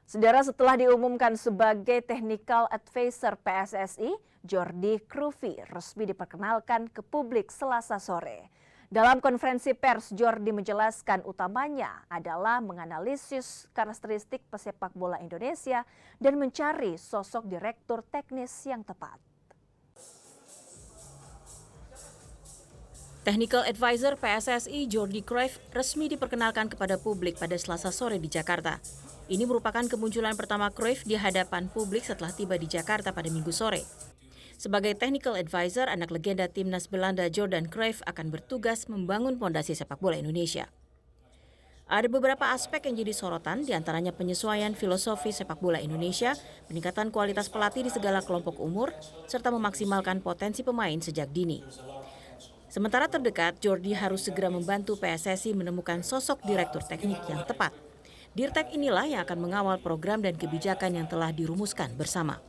Saudara, setelah diumumkan sebagai Technical Advisor PSSI, Jordi Krufi resmi diperkenalkan ke publik Selasa sore. Dalam konferensi pers, Jordi menjelaskan utamanya adalah menganalisis karakteristik pesepak bola Indonesia dan mencari sosok direktur teknis yang tepat. Technical Advisor PSSI Jordi Cruyff resmi diperkenalkan kepada publik pada Selasa sore di Jakarta. Ini merupakan kemunculan pertama Cruyff di hadapan publik setelah tiba di Jakarta pada Minggu sore. Sebagai Technical Advisor, anak legenda timnas Belanda Johan Cruyff akan bertugas membangun fondasi sepak bola Indonesia. Ada beberapa aspek yang jadi sorotan, diantaranya penyesuaian filosofi sepak bola Indonesia, peningkatan kualitas pelatih di segala kelompok umur, serta memaksimalkan potensi pemain sejak dini. Sementara terdekat, Jordi harus segera membantu PSSI menemukan sosok direktur teknik yang tepat. Dirtek inilah yang akan mengawal program dan kebijakan yang telah dirumuskan bersama.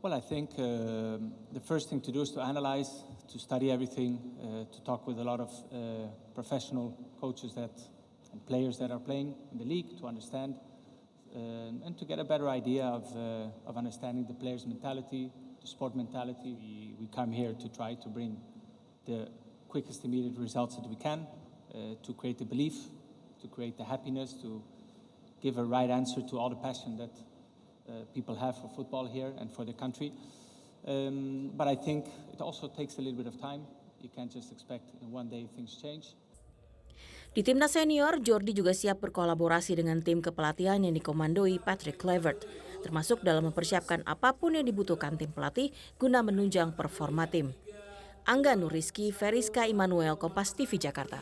Well, I think the first thing to do is to analyze, to study everything, to talk with a lot of professional coaches and players that are playing in the league to understand and to get a better idea of understanding the players' mentality, the sport mentality. We come here to try to bring the quickest immediate results that we can, to create the belief, to create the happiness, to give a right answer to all the passion that people have for football here and for the country. But I think it also takes a little bit of time. You can't just expect in one day things change. Di timnas senior, Jordi juga siap berkolaborasi dengan tim kepelatihan yang dikomandoi Patrick Kluivert, termasuk dalam mempersiapkan apapun yang dibutuhkan tim pelatih guna menunjang performa tim. Angga Nuriski, Feriska Immanuel, Kompas TV Jakarta.